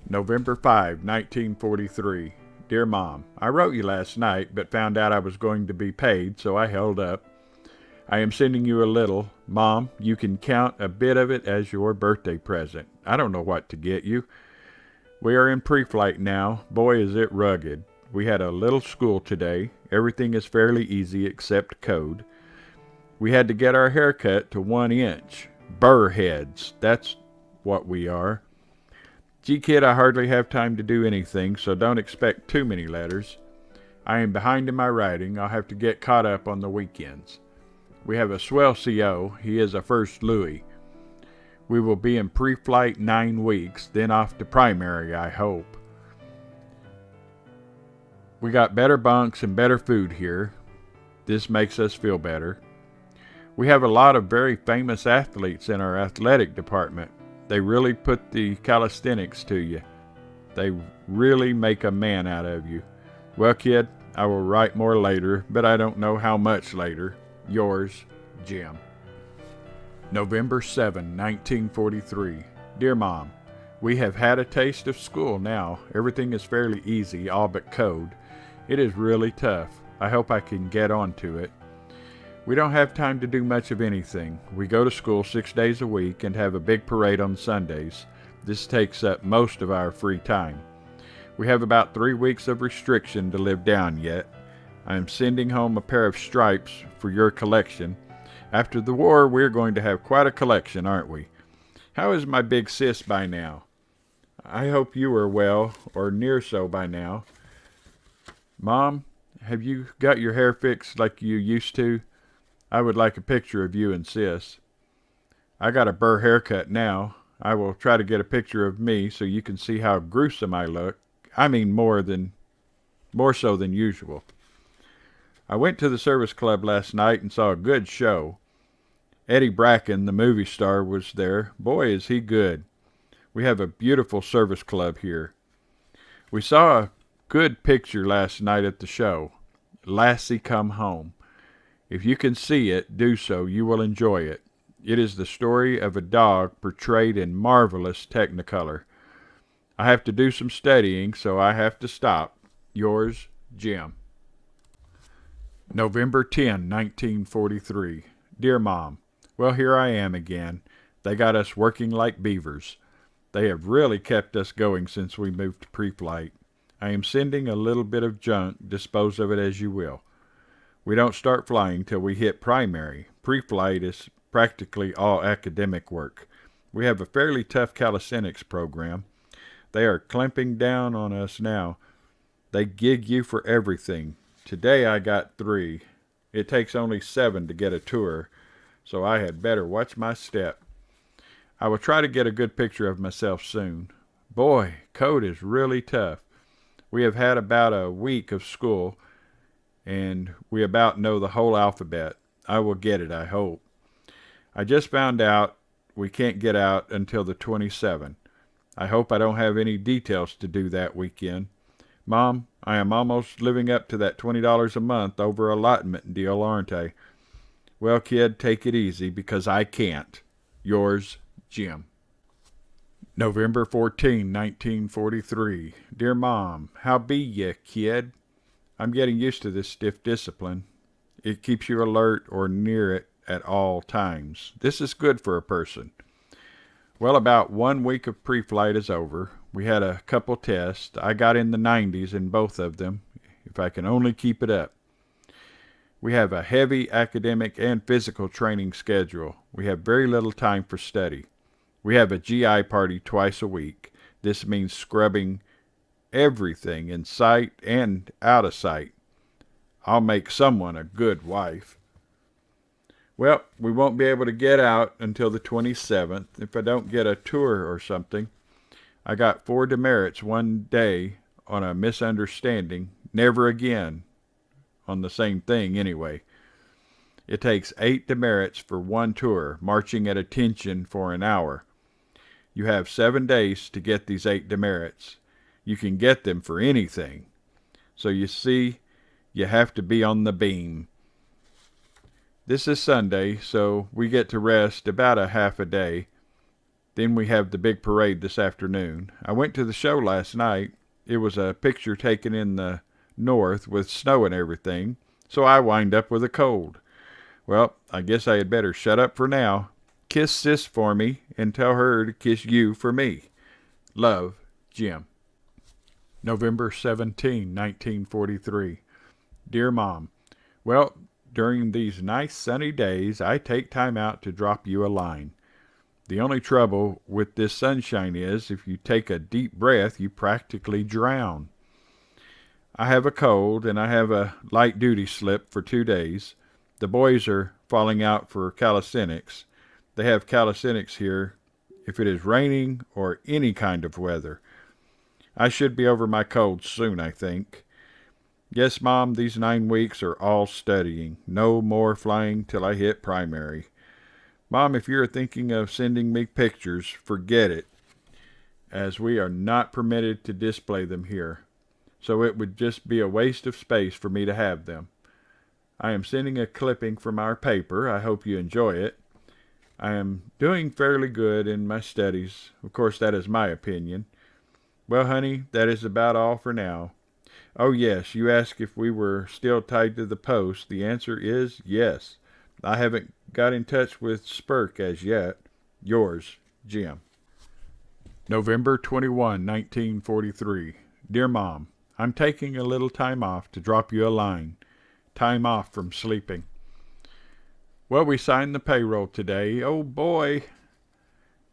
November 5, 1943. Dear Mom, I wrote you last night, but found out I was going to be paid, so I held up. I am sending you a little. Mom, you can count a bit of it as your birthday present. I don't know what to get you. We are in pre-flight now. Boy, is it rugged. We had a little school today. Everything is fairly easy except code. We had to get our hair cut to 1 inch. Burr heads. That's what we are. Gee, kid, I hardly have time to do anything, so don't expect too many letters. I am behind in my writing. I'll have to get caught up on the weekends. We have a swell CO. He is a first Louis. We will be in pre-flight 9 weeks, then off to primary, I hope. We got better bunks and better food here. This makes us feel better. We have a lot of very famous athletes in our athletic department. They really put the calisthenics to you. They really make a man out of you. Well, kid, I will write more later, but I don't know how much later. Yours, Jim. November 7, 1943. Dear Mom, we have had a taste of school now. Everything is fairly easy, all but code. It is really tough. I hope I can get on to it. We don't have time to do much of anything. We go to school 6 days a week and have a big parade on Sundays. This takes up most of our free time. We have about 3 weeks of restriction to live down yet. I am sending home a pair of stripes for your collection. After the war, we're going to have quite a collection, aren't we? How is my big sis by now? I hope you are well, or near so by now. Mom, have you got your hair fixed like you used to? I would like a picture of you and sis. I got a burr haircut now. I will try to get a picture of me so you can see how gruesome I look. I mean more so than usual. I went to the service club last night and saw a good show. Eddie Bracken, the movie star, was there. Boy, is he good. We have a beautiful service club here. We saw a good picture last night at the show. Lassie Come Home. If you can see it, do so. You will enjoy it. It is the story of a dog portrayed in marvelous technicolor. I have to do some studying, so I have to stop. Yours, Jim. November 10, 1943. Dear Mom, well, here I am again. They got us working like beavers. They have really kept us going since we moved to pre-flight. I am sending a little bit of junk. Dispose of it as you will. We don't start flying till we hit primary. Pre-flight is practically all academic work. We have a fairly tough calisthenics program. They are clamping down on us now. They gig you for everything. Today I got 3. It takes only 7 to get a tour, so I had better watch my step. I will try to get a good picture of myself soon. Boy, code is really tough. We have had about a week of school, and we about know the whole alphabet. I will get it, I hope. I just found out we can't get out until the 27th. I hope I don't have any details to do that weekend. Mom, I am almost living up to that $20 a month over allotment deal, aren't I? Well, kid, take it easy, because I can't. Yours, Jim. November 14, 1943. Dear Mom, how be ye, kid? I'm getting used to this stiff discipline. It keeps you alert or near it at all times. This is good for a person. Well, about 1 week of pre-flight is over. We had a couple tests. I got in the 90s in both of them, if I can only keep it up. We have a heavy academic and physical training schedule. We have very little time for study. We have a GI party twice a week. This means scrubbing everything in sight and out of sight. I'll make someone a good wife. Well, we won't be able to get out until the 27th if I don't get a tour or something. I got 4 demerits one day on a misunderstanding. Never again on the same thing anyway. It takes 8 demerits for 1 tour, marching at attention for an hour. You have 7 days to get these 8 demerits. You can get them for anything. So you see, you have to be on the beam. This is Sunday, so we get to rest about a half a day. Then we have the big parade this afternoon. I went to the show last night. It was a picture taken in the north with snow and everything, so I wind up with a cold. Well, I guess I had better shut up for now. Kiss Sis for me and tell her to kiss you for me. Love, Jim. November 17, 1943. Dear Mom, well, during these nice sunny days, I take time out to drop you a line. The only trouble with this sunshine is if you take a deep breath, you practically drown. I have a cold and I have a light duty slip for 2 days. The boys are falling out for calisthenics. They have calisthenics here if it is raining or any kind of weather. I should be over my cold soon, I think. Yes, Mom, these 9 weeks are all studying. No more flying till I hit primary. Mom, if you're thinking of sending me pictures, forget it, as we are not permitted to display them here. So it would just be a waste of space for me to have them. I am sending a clipping from our paper. I hope you enjoy it. I am doing fairly good in my studies. Of course, that is my opinion. Well, honey, that is about all for now. Oh, yes, you asked if we were still tied to the post. The answer is yes. I haven't got in touch with Spurk as yet. Yours, Jim. November 21, 1943. Dear Mom, I'm taking a little time off to drop you a line. Time off from sleeping. Well, we signed the payroll today. Oh, boy.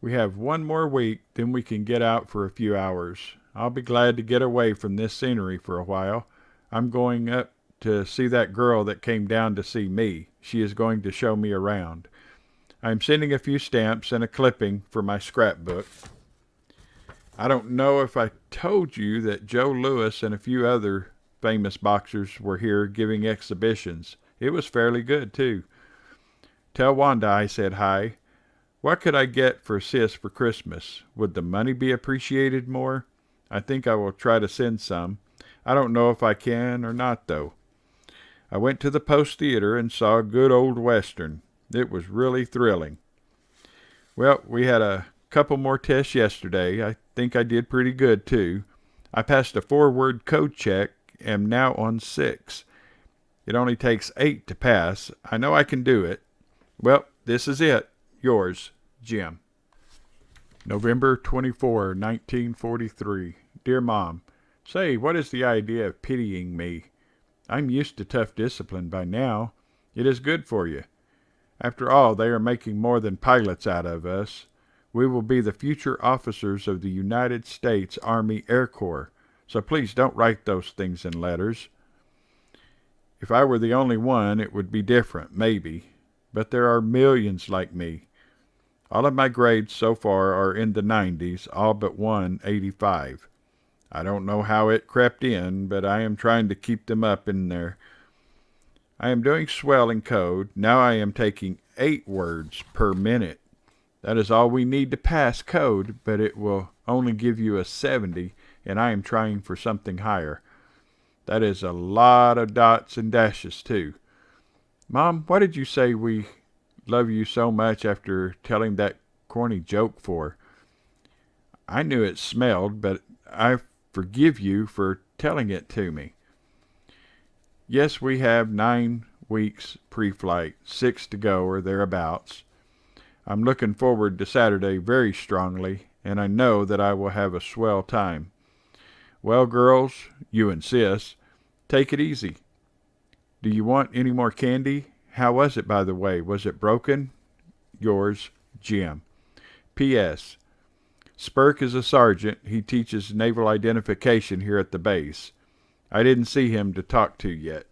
We have 1 more week, then we can get out for a few hours. I'll be glad to get away from this scenery for a while. I'm going up to see that girl that came down to see me. She is going to show me around. I'm sending a few stamps and a clipping for my scrapbook. I don't know if I told you that Joe Louis and a few other famous boxers were here giving exhibitions. It was fairly good, too. Tell Wanda I said hi. What could I get for Sis for Christmas? Would the money be appreciated more? I think I will try to send some. I don't know if I can or not, though. I went to the Post Theater and saw a good old Western. It was really thrilling. Well, we had a couple more tests yesterday. I think I did pretty good, too. I passed a 4-word code check and am now on 6. It only takes 8 to pass. I know I can do it. Well, this is it. Yours, Jim. November 24, 1943. Dear Mom, say, what is the idea of pitying me? I'm used to tough discipline by now. It is good for you. After all, they are making more than pilots out of us. We will be the future officers of the United States Army Air Corps, so please don't write those things in letters. If I were the only one, it would be different, maybe. But there are millions like me. All of my grades so far are in the 90s, all but one 85. I don't know how it crept in, but I am trying to keep them up in there. I am doing swell in code. Now I am taking 8 words per minute. That is all we need to pass code, but it will only give you a 70, and I am trying for something higher. That is a lot of dots and dashes, too. Mom, what did you say we love you so much after telling that corny joke for? I knew it smelled, but I forgive you for telling it to me. Yes, we have 9 weeks pre-flight, 6 to go or thereabouts. I'm looking forward to Saturday very strongly, and I know that I will have a swell time. Well, girls, you and Sis, take it easy. Do you want any more candy? How was it, by the way? Was it broken? Yours, Jim. P.S. Spurk is a sergeant. He teaches naval identification here at the base. I didn't see him to talk to yet.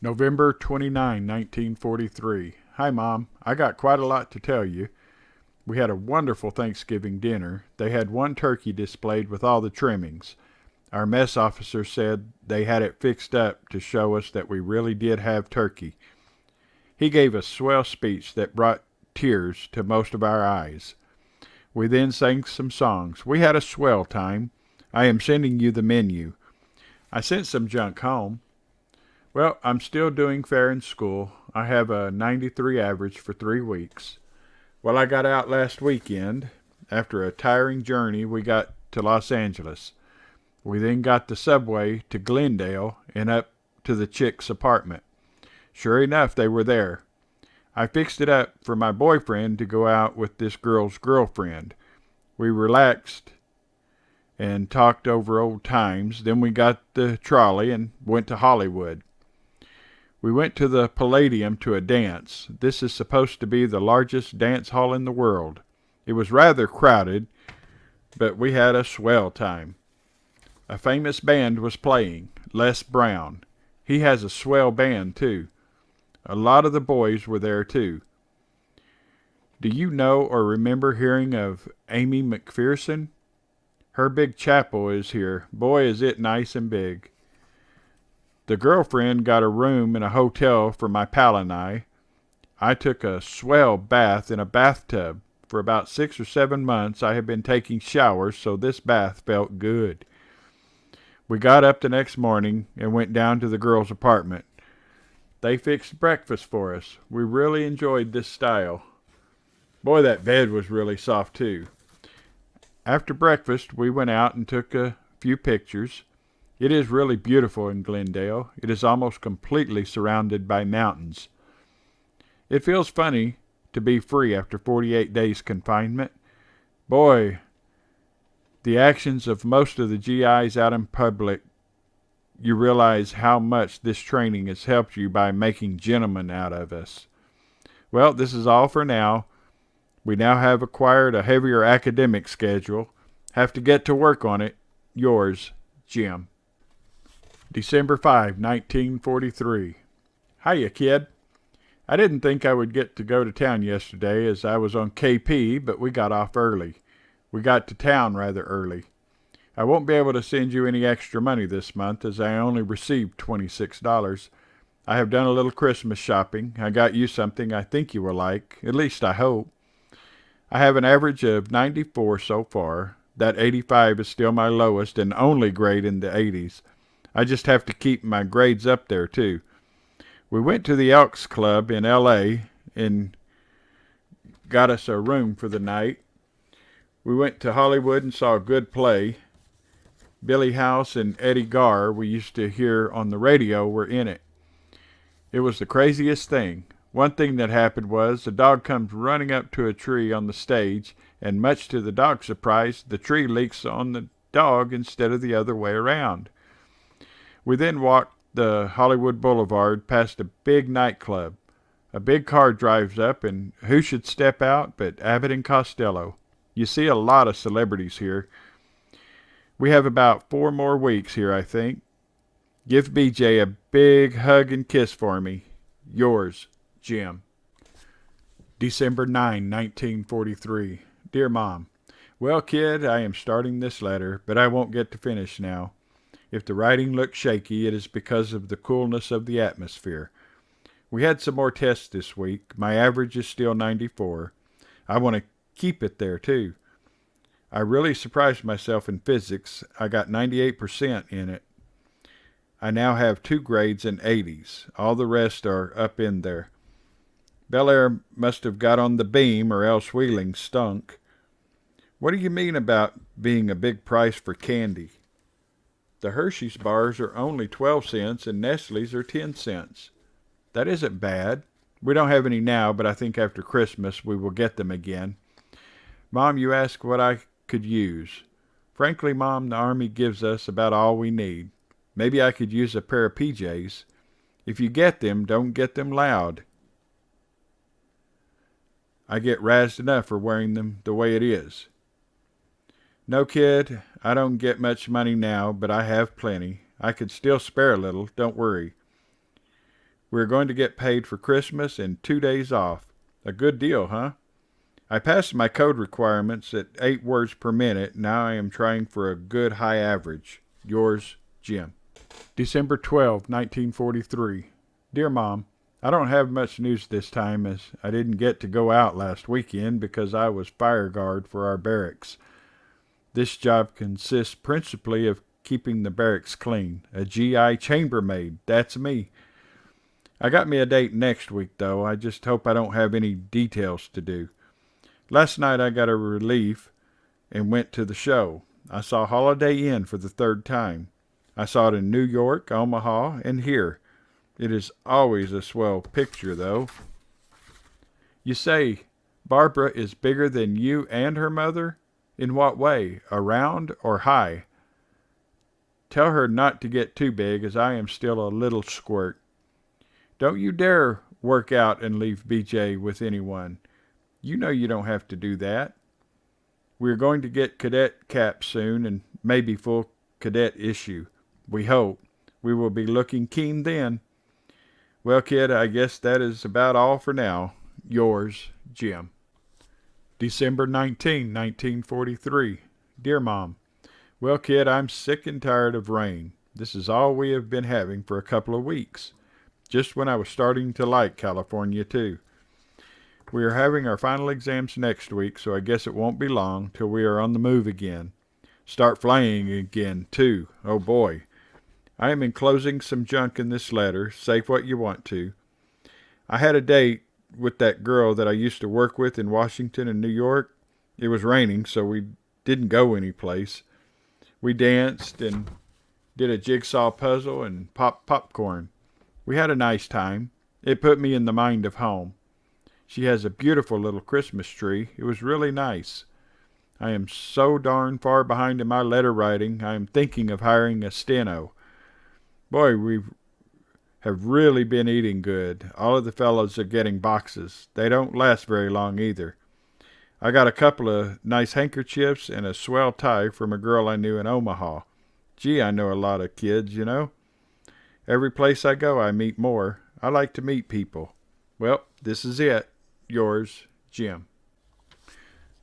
November 29, 1943. Hi, Mom. I got quite a lot to tell you. We had a wonderful Thanksgiving dinner. They had 1 turkey displayed with all the trimmings. Our mess officer said they had it fixed up to show us that we really did have turkey. He gave a swell speech that brought tears to most of our eyes. We then sang some songs. We had a swell time. I am sending you the menu. I sent some junk home. Well, I'm still doing fair in school. I have a 93 average for 3 weeks. Well, I got out last weekend. After a tiring journey, we got to Los Angeles. We then got the subway to Glendale and up to the chick's apartment. Sure enough, they were there. I fixed it up for my boyfriend to go out with this girl's girlfriend. We relaxed and talked over old times. Then we got the trolley and went to Hollywood. We went to the Palladium to a dance. This is supposed to be the largest dance hall in the world. It was rather crowded, but we had a swell time. A famous band was playing, Les Brown. He has a swell band, too. A lot of the boys were there, too. Do you know or remember hearing of Amy McPherson? Her big chapel is here. Boy, is it nice and big. The girlfriend got a room in a hotel for my pal and I. I took a swell bath in a bathtub. For about 6 or 7 months I have been taking showers, so this bath felt good. We got up the next morning and went down to the girls' apartment. They fixed breakfast for us. We really enjoyed this style. Boy, that bed was really soft too. After breakfast, we went out and took a few pictures. It is really beautiful in Glendale. It is almost completely surrounded by mountains. It feels funny to be free after 48 days confinement. Boy, the actions of most of the GIs out in public, you realize how much this training has helped you by making gentlemen out of us. Well, this is all for now. We now have acquired a heavier academic schedule. Have to get to work on it. Yours, Jim. December 5, 1943. Hiya, kid. I didn't think I would get to go to town yesterday as I was on KP, but we got off early. We got to town rather early. I won't be able to send you any extra money this month as I only received $26. I have done a little Christmas shopping. I got you something I think you will like, at least I hope. I have an average of 94 so far. That 85 is still my lowest and only grade in the 80s. I just have to keep my grades up there, too. We went to the Elks Club in L.A. and got us a room for the night. We went to Hollywood and saw a good play. Billy House and Eddie Garr, we used to hear on the radio, were in it. It was the craziest thing. One thing that happened was a dog comes running up to a tree on the stage, and much to the dog's surprise, the tree leaks on the dog instead of the other way around. We then walked the Hollywood Boulevard past a big nightclub. A big car drives up, and who should step out but Abbott and Costello. You see a lot of celebrities here. We have about 4 more weeks here, I think. Give BJ a big hug and kiss for me. Yours, Jim. December 9, 1943. Dear Mom, well, kid, I am starting this letter, but I won't get to finish now. If the writing looks shaky, it is because of the coolness of the atmosphere. We had some more tests this week. My average is still 94. I want to keep it there, too. I really surprised myself in physics. I got 98% in it. I now have 2 grades in 80s. All the rest are up in there. Bellaire must have got on the beam or else Wheeling stunk. What do you mean about being a big price for candy? The Hershey's bars are only 12 cents and Nestle's are 10 cents. That isn't bad. We don't have any now, but I think after Christmas we will get them again. Mom, you ask what I could use. Frankly, Mom, the Army gives us about all we need. Maybe I could use a pair of PJs. If you get them, don't get them loud. I get razzed enough for wearing them the way it is. No, kid, I don't get much money now, but I have plenty. I could still spare a little, don't worry. We're going to get paid for Christmas and 2 days off. A good deal, huh? I passed my code requirements at 8 words per minute. Now I am trying for a good high average. Yours, Jim. December 12, 1943. Dear Mom, I don't have much news this time as I didn't get to go out last weekend because I was fire guard for our barracks. This job consists principally of keeping the barracks clean. A GI chambermaid, that's me. I got me a date next week, though. I just hope I don't have any details to do. Last night I got a relief and went to the show. I saw Holiday Inn for the third time. I saw it in New York, Omaha, and here. It is always a swell picture, though. You say Barbara is bigger than you and her mother? In what way? Around or high? Tell her not to get too big, as I am still a little squirt. Don't you dare work out and leave BJ with anyone. You know you don't have to do that. We are going to get cadet caps soon and maybe full cadet issue. We hope. We will be looking keen then. Well, kid, I guess that is about all for now. Yours, Jim. December 19, 1943. Dear Mom, well, kid, I'm sick and tired of rain. This is all we have been having for a couple of weeks. Just when I was starting to like California, too. We are having our final exams next week, so I guess it won't be long till we are on the move again. Start flying again, too. Oh, boy. I am enclosing some junk in this letter. Say what you want to. I had a date with that girl that I used to work with in Washington and New York. It was raining, so we didn't go anyplace. We danced and did a jigsaw puzzle and popped popcorn. We had a nice time. It put me in the mind of home. She has a beautiful little Christmas tree. It was really nice. I am so darn far behind in my letter writing, I am thinking of hiring a steno. Boy, we have really been eating good. All of the fellows are getting boxes. They don't last very long either. I got a couple of nice handkerchiefs and a swell tie from a girl I knew in Omaha. Gee, I know a lot of kids, you know. Every place I go, I meet more. I like to meet people. Well, this is it. Yours, Jim.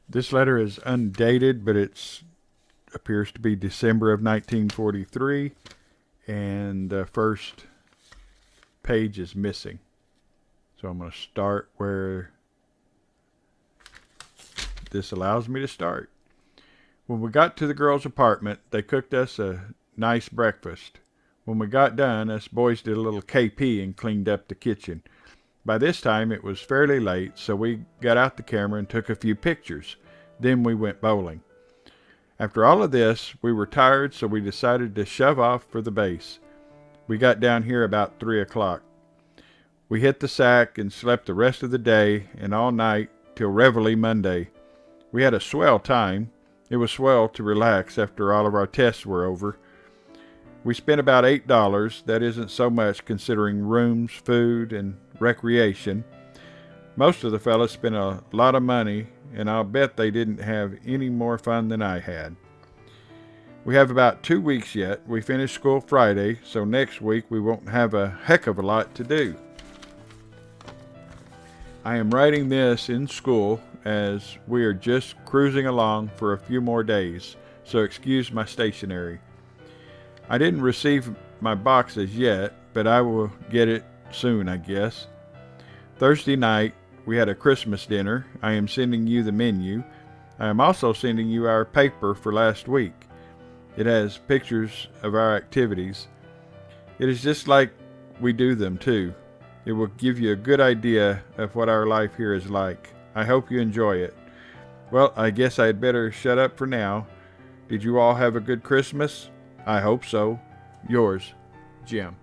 This letter is undated, but it appears to be December of 1943, and the first page is missing. So I'm going to start where this allows me to start. When we got to the girls' apartment, they cooked us a nice breakfast. When we got done, us boys did a little KP and cleaned up the kitchen. By this time, it was fairly late, so we got out the camera and took a few pictures. Then we went bowling. After all of this, we were tired, so we decided to shove off for the base. We got down here about 3 o'clock. We hit the sack and slept the rest of the day and all night till Reveille Monday. We had a swell time. It was swell to relax after all of our tests were over. We spent about $8. That isn't so much considering rooms, food, and recreation. Most of the fellas spent a lot of money, and I'll bet they didn't have any more fun than I had. We have about 2 weeks yet. We finish school Friday, so next week we won't have a heck of a lot to do. I am writing this in school as we are just cruising along for a few more days, so excuse my stationery. I didn't receive my boxes yet, but I will get it soon, I guess. Thursday night, we had a Christmas dinner. I am sending you the menu. I am also sending you our paper for last week. It has pictures of our activities. It is just like we do them, too. It will give you a good idea of what our life here is like. I hope you enjoy it. Well, I guess I'd better shut up for now. Did you all have a good Christmas? I hope so. Yours, Jim.